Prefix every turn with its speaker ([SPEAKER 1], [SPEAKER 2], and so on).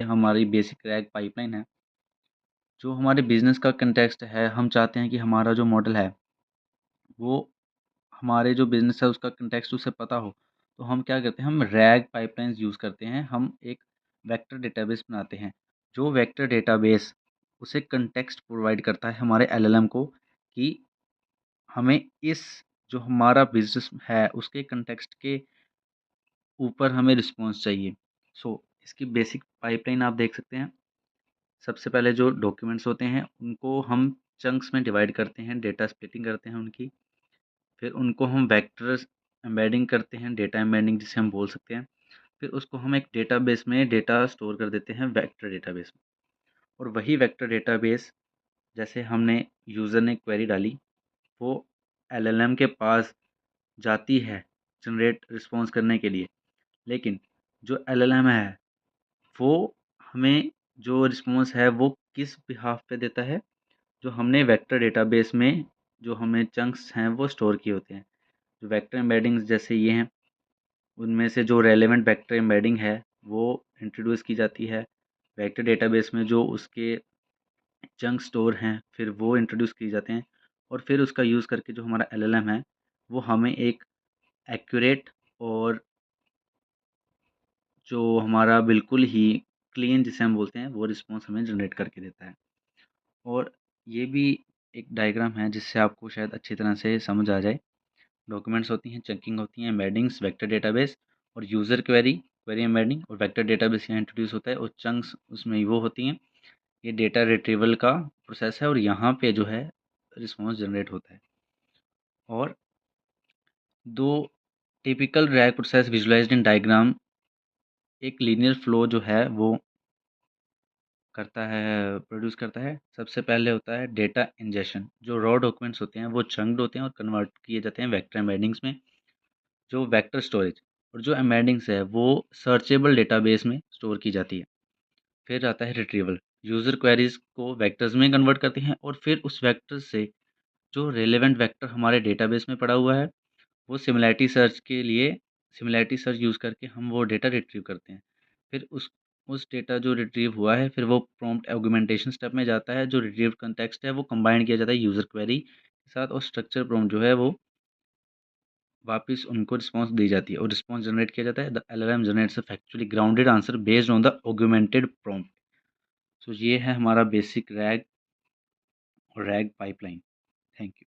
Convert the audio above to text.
[SPEAKER 1] हमारी basic rag pipeline है। जो हमारे बिज़नेस का कंटेक्स्ट है, हम चाहते हैं कि हमारा जो मॉडल है, वो हमारे जो बिज़नेस है उसका कंटेक्स्ट उसे पता हो। तो हम क्या करते हैं, हम रैग पाइपलाइंस यूज़ करते हैं। हम एक वेक्टर डेटाबेस बनाते हैं। जो वेक्टर डेटाबेस उसे कंटेक्स्ट प्रोवाइड करता है हमारे एलएलएम को कि हमें इस जो हमारा बिज़नेस है उसके कंटेक्स्ट के ऊपर हमें रिस्पॉन्स चाहिए। इसकी बेसिक पाइपलाइन आप देख सकते हैं। सबसे पहले जो डॉक्यूमेंट्स होते हैं उनको हम चंक्स में डिवाइड करते हैं, डेटा स्प्लिटिंग करते हैं उनकी। फिर उनको हम वेक्टर्स एम्बेडिंग करते हैं, डेटा एम्बेडिंग जिसे हम बोल सकते हैं। फिर उसको हम एक डेटाबेस में डेटा स्टोर कर देते हैं, वेक्टर डेटाबेस में। और वही वेक्टर डेटाबेस, जैसे हमने यूज़र ने क्वेरी डाली, वो एलएलएम के पास जाती है जनरेट रिस्पॉन्स करने के लिए। लेकिन जो एलएलएम है वो हमें जो रिस्पॉन्स है वो किस बिहाफ पे देता है, जो हमने वेक्टर डेटाबेस में जो हमें चंक्स हैं वो स्टोर किए होते हैं। जो वेक्टर एम्बेडिंग्स जैसे ये हैं, उनमें से जो रेलेवेंट वेक्टर एम्बेडिंग है वो इंट्रोड्यूस की जाती है वेक्टर डेटाबेस में। जो उसके चंक स्टोर हैं फिर वो इंट्रोड्यूस किए जाते हैं। और फिर उसका यूज़ करके जो हमारा एलएलएम है वो हमें एक एक्यूरेट और जो हमारा बिल्कुल ही क्लीन जिसे हम बोलते हैं वो रिस्पॉन्स हमें जनरेट करके देता है। और ये भी एक डायग्राम है जिससे आपको शायद अच्छी तरह से समझ आ जाए। डॉक्यूमेंट्स होती हैं, चंकिंग होती हैं, एम्बेडिंग्स, वेक्टर डेटाबेस और यूज़र क्वेरी, क्वेरी एम्बेडिंग और वेक्टर डेटाबेस यहाँ इंट्रोड्यूस होता है और चंक्स उसमें वो होती हैं। ये डेटा रिट्रीवल का प्रोसेस है और यहाँ पे जो है रिस्पॉन्स जनरेट होता है। और दो typical rag process visualised in diagram एक लीनियर फ्लो जो है वो करता है, प्रोड्यूस करता है। सबसे पहले होता है डेटा इंजेशन। जो रॉ डॉक्यूमेंट्स होते हैं वो चंक्ड होते हैं और कन्वर्ट किए जाते हैं वेक्टर एम्बेडिंग्स में। जो वेक्टर स्टोरेज और जो एम्बेडिंग्स है वो सर्चेबल डेटाबेस में स्टोर की जाती है। फिर आता है रिट्रीवल। यूज़र क्वेरीज को वेक्टर्स में कन्वर्ट करते हैं और फिर उस वेक्टर से जो रेलेवेंट वेक्टर हमारे डेटाबेस में पड़ा हुआ है वो सिमिलैरिटी सर्च के लिए सिमिलैरिटी सर्च यूज़ करके हम वो डेटा रिट्रीव करते हैं। फिर उस डेटा जो रिट्रीव हुआ है फिर वो प्रॉम्प्ट ऑगमेंटेशन स्टेप में जाता है। जो रिट्रीव कंटेक्स्ट है वो कंबाइन किया जाता है यूज़र क्वेरी के साथ और स्ट्रक्चर प्रॉम्प्ट जो है वो वापस उनको रिस्पॉन्स दी जाती है और रिस्पॉन्स जनरेट किया जाता है। The LLM generates a factually grounded answer based on the augmented prompt. ये है हमारा बेसिक रैग और रैग पाइपलाइन। Thank you.